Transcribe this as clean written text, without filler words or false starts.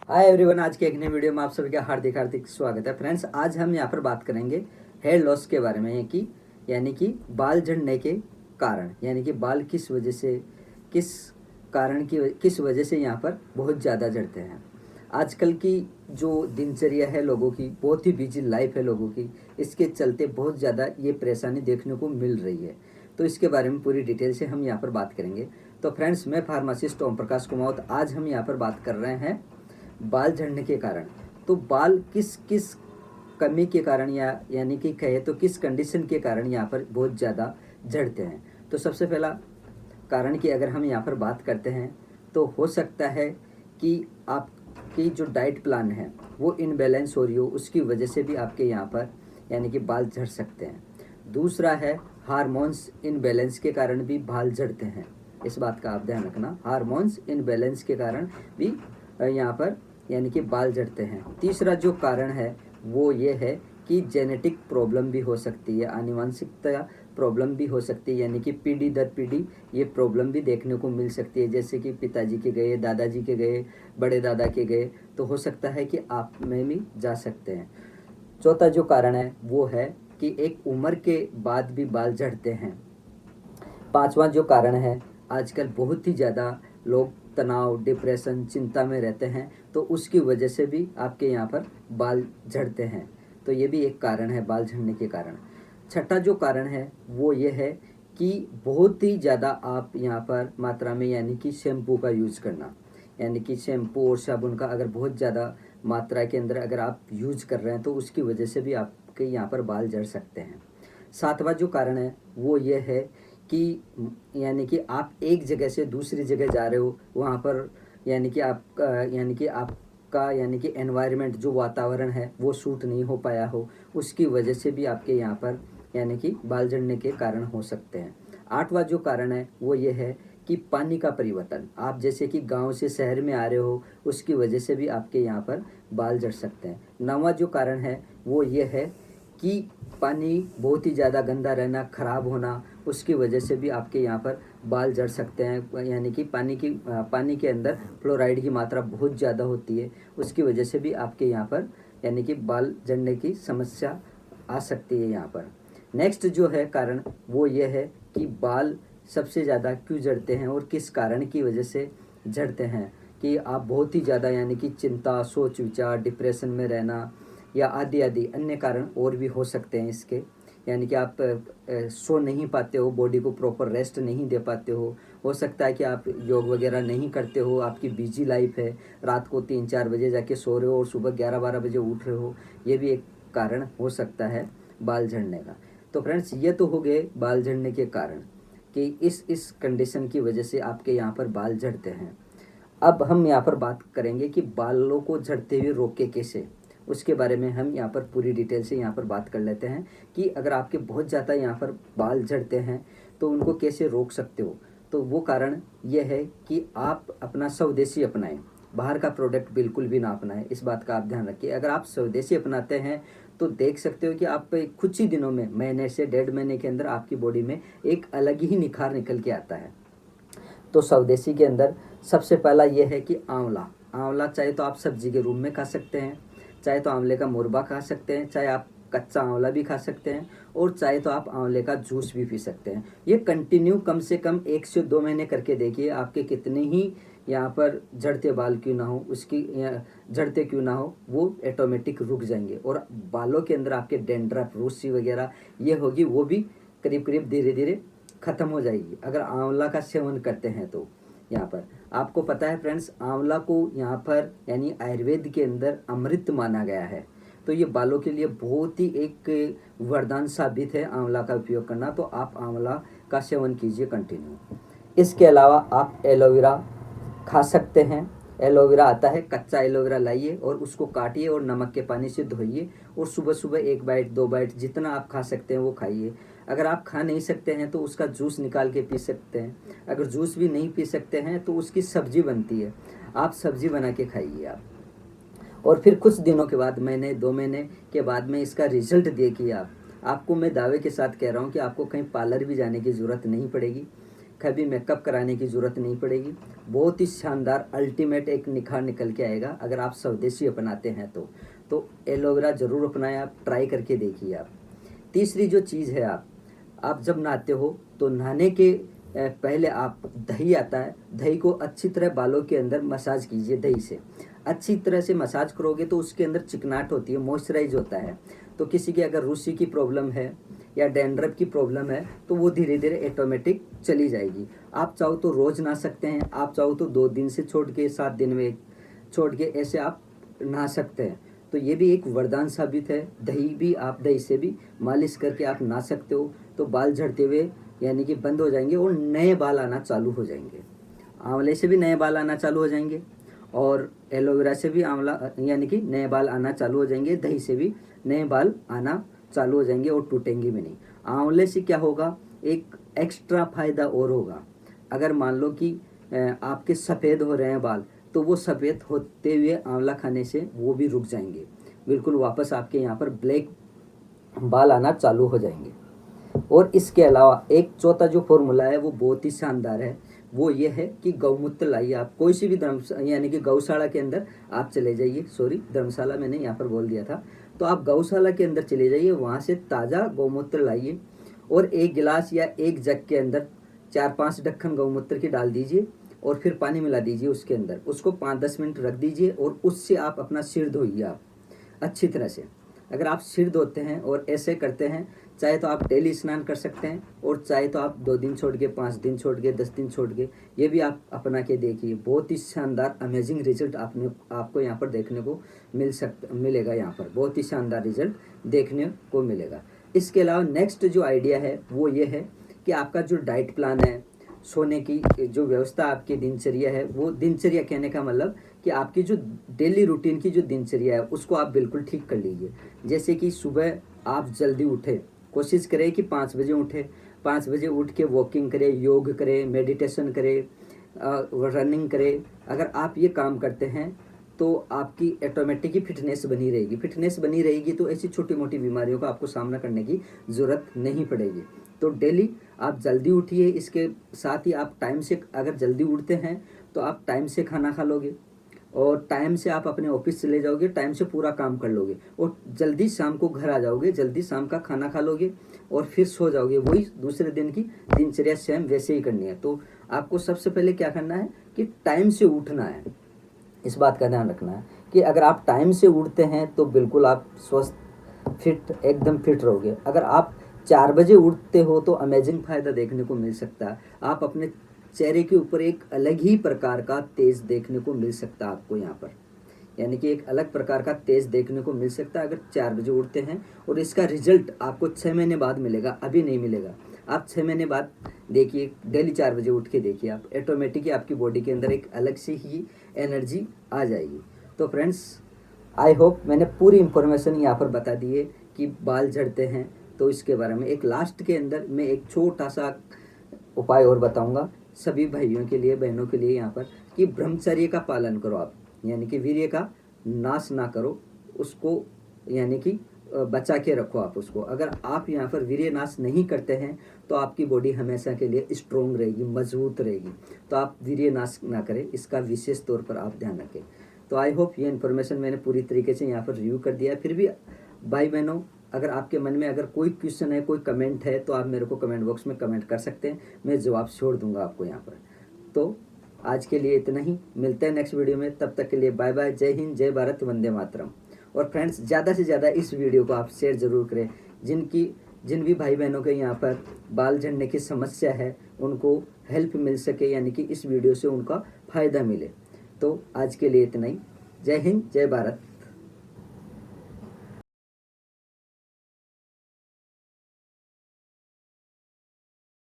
Hi everyone, आज के एक नई वीडियो में आप सभी का हार्दिक हार्दिक स्वागत है। फ्रेंड्स, आज हम यहाँ पर बात करेंगे हेयर लॉस के बारे में यानी कि बाल झड़ने के कारण, यानी कि बाल किस वजह से, किस किस वजह से यहाँ पर बहुत ज़्यादा झड़ते हैं। आजकल की जो दिनचर्या है लोगों की, बहुत ही बिजी लाइफ है लोगों की, इसके चलते बहुत ज़्यादा ये परेशानी देखने को मिल रही है। तो इसके बारे में पूरी डिटेल से हम यहाँ पर बात करेंगे। तो फ्रेंड्स, मैं फार्मासिस्ट ओम प्रकाश कुमावत, आज हम यहाँ पर बात कर रहे हैं बाल झड़ने के कारण। तो बाल किस किस कमी के कारण यानी कि कहे तो किस कंडीशन के कारण यहाँ पर बहुत ज़्यादा झड़ते हैं। तो सबसे पहला कारण की अगर हम यहाँ पर बात करते हैं तो हो सकता है कि आपकी जो डाइट प्लान है वो इनबैलेंस हो रही हो, उसकी वजह से भी आपके यहाँ पर यानी कि बाल झड़ सकते हैं। दूसरा है हार्मोन्स इनबैलेंस के कारण भी बाल झड़ते हैं। इस बात का आप ध्यान रखना, हार्मोन्स इनबैलेंस के कारण भी यहाँ पर यानी कि बाल झड़ते हैं। तीसरा जो कारण है वो ये है कि जेनेटिक प्रॉब्लम भी हो सकती है, आनुवंशिकता प्रॉब्लम भी हो सकती है, यानी कि पीढ़ी दर पीढ़ी ये प्रॉब्लम भी देखने को मिल सकती है। जैसे कि पिताजी के गए, दादाजी के गए, बड़े दादा के गए, तो हो सकता है कि आप में भी जा सकते हैं। चौथा जो कारण है वो है कि एक उम्र के बाद भी बाल झड़ते हैं। पांचवा जो कारण है, आजकल बहुत ही ज़्यादा लोग तनाव, डिप्रेशन, चिंता में रहते हैं, तो उसकी वजह से भी आपके यहाँ पर बाल झड़ते हैं। तो ये भी एक कारण है बाल झड़ने के कारण। छठा जो कारण है वो ये है कि बहुत ही ज़्यादा आप यहाँ पर मात्रा में यानी कि शैम्पू का यूज़ करना, यानी कि शैम्पू और साबुन का अगर बहुत ज़्यादा मात्रा के अंदर अगर आप यूज़ कर रहे हैं तो उसकी वजह से भी आपके यहाँ पर बाल झड़ सकते हैं। सातवां जो कारण है वो ये है कि यानी कि आप एक जगह से दूसरी जगह जा रहे हो, वहाँ पर यानी कि एनवायरनमेंट जो वातावरण है वो सूट नहीं हो पाया हो, उसकी वजह से भी आपके यहाँ पर यानी कि बाल झड़ने के कारण हो सकते हैं। आठवां जो कारण है वो ये है कि पानी का परिवर्तन, आप जैसे कि गांव से शहर में आ रहे हो, उसकी वजह से भी आपके यहाँ पर बाल झड़ सकते हैं। नौवां जो कारण है वो ये है कि पानी बहुत ही ज़्यादा गंदा रहना, ख़राब होना, उसकी वजह से भी आपके यहाँ पर बाल झड़ सकते हैं। यानी कि पानी के अंदर फ्लोराइड की मात्रा बहुत ज़्यादा होती है, उसकी वजह से भी आपके यहाँ पर यानी कि बाल झड़ने की समस्या आ सकती है यहाँ पर। नेक्स्ट जो है कारण वो ये है कि बाल सबसे ज़्यादा क्यों झड़ते हैं और किस कारण की वजह से झड़ते हैं, कि आप बहुत ही ज़्यादा यानी कि चिंता, सोच विचार, डिप्रेशन में रहना या आदि आदि अन्य कारण और भी हो सकते हैं इसके। यानी कि आप सो नहीं पाते हो, बॉडी को प्रॉपर रेस्ट नहीं दे पाते हो सकता है कि आप योग वगैरह नहीं करते हो, आपकी बिजी लाइफ है, रात को 3-4 बजे जाके सो रहे हो और सुबह 11-12 बजे उठ रहे हो, ये भी एक कारण हो सकता है बाल झड़ने का। तो फ्रेंड्स, ये तो हो गए बाल झड़ने के कारण कि इस कंडीशन की वजह से आपके यहाँ पर बाल झड़ते हैं। अब हम यहाँ पर बात करेंगे कि बालों को झड़ते हुए रोके कैसे, उसके बारे में हम यहाँ पर पूरी डिटेल से यहाँ पर बात कर लेते हैं कि अगर आपके बहुत ज़्यादा यहाँ पर बाल झड़ते हैं तो उनको कैसे रोक सकते हो। तो वो कारण ये है कि आप अपना स्वदेशी अपनाएं, बाहर का प्रोडक्ट बिल्कुल भी ना अपनाएं। इस बात का आप ध्यान रखिए। अगर आप स्वदेशी अपनाते हैं तो देख सकते हो कि आप कुछ ही दिनों में, महीने से 1.5 महीने के अंदर आपकी बॉडी में एक अलग ही निखार निकल के आता है। तो स्वदेशी के अंदर सबसे पहला ये है कि आंवला। आंवला चाहे तो आप सब्जी के रूप में खा सकते हैं, चाहे तो आंवले का मुरब्बा खा सकते हैं, चाहे आप कच्चा आंवला भी खा सकते हैं, और चाहे तो आप आंवले का जूस भी पी सकते हैं। ये कंटिन्यू कम से कम 1 से 2 महीने करके देखिए, आपके कितने ही यहाँ पर झड़ते बाल क्यों ना हो, झड़ते क्यों ना हो, वो ऑटोमेटिक रुक जाएंगे और बालों के अंदर आपके डेंड्रफ, रूसी वगैरह ये होगी, वो भी करीब करीब धीरे धीरे खत्म हो जाएगी अगर आंवला का सेवन करते हैं। तो यहाँ पर आपको पता है फ्रेंड्स, आंवला को यहाँ पर यानी आयुर्वेद के अंदर अमृत माना गया है। तो ये बालों के लिए बहुत ही एक वरदान साबित है आंवला का उपयोग करना। तो आप आंवला का सेवन कीजिए कंटिन्यू। इसके अलावा आप एलोवेरा खा सकते हैं। एलोवेरा आता है, कच्चा एलोवेरा लाइए और उसको काटिए और नमक के पानी से धोइए और सुबह सुबह 1 बाइट 2 बाइट जितना आप खा सकते हैं वो खाइए। अगर आप खा नहीं सकते हैं तो उसका जूस निकाल के पी सकते हैं। अगर जूस भी नहीं पी सकते हैं तो उसकी सब्जी बनती है, आप सब्जी बना के खाइए आप। और फिर कुछ दिनों के बाद, महीने 2 महीने के बाद में इसका रिजल्ट देखिए आप। आपको मैं दावे के साथ कह रहा हूँ कि आपको कहीं पार्लर भी जाने की ज़रूरत नहीं पड़ेगी। कभी मेकअप कराने की ज़रूरत नहीं पड़ेगी। बहुत ही शानदार अल्टीमेट एक निखार निकल के आएगा अगर आप स्वदेशी अपनाते हैं तो एलोवेरा ज़रूर अपनाएं, आप ट्राई करके देखिए आप। तीसरी जो चीज़ है, आप जब नहाते हो तो नहाने के पहले आप दही आता है, दही को अच्छी तरह बालों के अंदर मसाज कीजिए। दही से अच्छी तरह से मसाज करोगे तो उसके अंदर चिकनाहट होती है, मॉइस्चराइज होता है। तो किसी की अगर रूसी की प्रॉब्लम है या डैंड्रफ की प्रॉब्लम है तो वो धीरे धीरे ऑटोमेटिक चली जाएगी। आप चाहो तो रोज़ नहा सकते हैं, आप चाहो तो 2 दिन से छोड़ के 7 दिन में छोड़ के ऐसे आप नहा सकते हैं। तो ये भी एक वरदान साबित है। दही से भी मालिश करके आप नहा सकते हो, तो बाल झड़ते हुए यानी कि बंद हो जाएंगे और नए बाल आना चालू हो जाएंगे। आंवले से भी नए बाल आना चालू हो जाएंगे और एलोवेरा से भी आंवला यानी कि नए बाल आना चालू हो जाएंगे। दही से भी नए बाल आना चालू हो जाएंगे और टूटेंगे भी नहीं। आंवले से क्या होगा, एक एक्स्ट्रा फायदा और होगा। अगर मान लो कि आपके सफ़ेद हो रहे हैं बाल, तो वो सफ़ेद होते हुए आंवला खाने से वो भी रुक जाएंगे, बिल्कुल वापस आपके यहाँ पर ब्लैक बाल आना चालू हो जाएंगे। और इसके अलावा एक चौथा जो फॉर्मूला है वो बहुत ही शानदार है। वो ये है कि गौमूत्र लाइए। आप कोई सी भी यानी कि गौशाला के अंदर आप चले जाइए, सॉरी धर्मशाला मैंने यहाँ पर बोल दिया था, तो आप गौशाला के अंदर चले जाइए, वहाँ से ताज़ा गौमूत्र लाइए और 1 गिलास या 1 जग के अंदर 4-5 ढक्कन गौमूत्र की डाल दीजिए और फिर पानी मिला दीजिए उसके अंदर। उसको 5-10 मिनट रख दीजिए और उससे आप अपना सिर धोइए आप अच्छी तरह से। अगर आप सिर धोते हैं और ऐसे करते हैं, चाहे तो आप डेली स्नान कर सकते हैं और चाहे तो आप 2 दिन छोड़ के, 5 दिन छोड़ के, 10 दिन छोड़ के, ये भी आप अपना के देखिए। बहुत ही शानदार अमेजिंग रिजल्ट आपको यहाँ पर देखने को मिलेगा। यहाँ पर बहुत ही शानदार रिजल्ट देखने को मिलेगा। इसके अलावा नेक्स्ट जो आइडिया है वो ये है कि आपका जो डाइट प्लान है, सोने की जो व्यवस्था आपकी दिनचर्या है, वो दिनचर्या कहने का मतलब कि आपकी जो डेली रूटीन की जो दिनचर्या है उसको आप बिल्कुल ठीक कर लीजिए। जैसे कि सुबह आप जल्दी उठें, कोशिश करें कि 5 बजे उठें। 5 बजे उठ के वॉकिंग करें, योग करें, मेडिटेशन करें, रनिंग करें। अगर आप ये काम करते हैं तो आपकी ऑटोमेटिक ही फिटनेस बनी रहेगी। फिटनेस बनी रहेगी तो ऐसी छोटी मोटी बीमारियों का आपको सामना करने की ज़रूरत नहीं पड़ेगी। तो डेली आप जल्दी उठिए। इसके साथ ही आप टाइम से, अगर जल्दी उठते हैं तो आप टाइम से खाना खा लोगे और टाइम से आप अपने ऑफिस चले जाओगे, टाइम से पूरा काम कर लोगे और जल्दी शाम को घर आ जाओगे, जल्दी शाम का खाना खा लोगे और फिर सो जाओगे। वही दूसरे दिन की दिनचर्या सेम वैसे ही करनी है। तो आपको सबसे पहले क्या करना है कि टाइम से उठना है। इस बात का ध्यान रखना है कि अगर आप टाइम से उठते हैं तो बिल्कुल आप स्वस्थ एकदम फिट रहोगे। अगर आप 4 बजे उठते हो तो अमेजिंग फ़ायदा देखने को मिल सकता है। आप अपने चेहरे के ऊपर एक अलग ही प्रकार का तेज देखने को मिल सकता है आपको यहाँ पर, यानी कि एक अलग प्रकार का तेज देखने को मिल सकता है अगर 4 बजे उठते हैं। और इसका रिजल्ट आपको 6 महीने बाद मिलेगा, अभी नहीं मिलेगा। आप 6 महीने बाद देखिए, डेली 4 बजे उठ के देखिए, आप ऑटोमेटिकली आपकी बॉडी के अंदर एक अलग से ही एनर्जी आ जाएगी। तो फ्रेंड्स, आई होप मैंने पूरी इन्फॉर्मेशन यहाँ पर बता दी है कि बाल झड़ते हैं तो इसके बारे में। एक लास्ट के अंदर मैं एक छोटा सा उपाय और बताऊंगा सभी भाइयों के लिए, बहनों के लिए यहाँ पर, कि ब्रह्मचर्य का पालन करो आप, यानी कि वीर्य का नाश ना करो उसको, यानी कि बचा के रखो आप उसको। अगर आप यहाँ पर वीर्य नाश नहीं करते हैं तो आपकी बॉडी हमेशा के लिए स्ट्रोंग रहेगी, मजबूत रहेगी। तो आप वीर्य नाश ना करें, इसका विशेष तौर पर आप ध्यान रखें। तो आई होप ये इन्फॉर्मेशन मैंने पूरी तरीके से यहाँ पर रिव्यू कर दिया है। फिर भी भाई बहनों, अगर आपके मन में अगर कोई क्वेश्चन है, कोई कमेंट है, तो आप मेरे को कमेंट बॉक्स में कमेंट कर सकते हैं, मैं जवाब छोड़ दूंगा आपको यहाँ पर। तो आज के लिए इतना ही, मिलते हैं नेक्स्ट वीडियो में। तब तक के लिए बाय बाय, जय हिंद, जय भारत, वंदे मातरम। और फ्रेंड्स, ज़्यादा से ज़्यादा इस वीडियो को आप शेयर ज़रूर करें। जिन भी भाई बहनों के यहाँ पर बाल झड़ने की समस्या है उनको हेल्प मिल सके, यानी कि इस वीडियो से उनका फ़ायदा मिले। तो आज के लिए इतना ही, जय हिंद, जय भारत।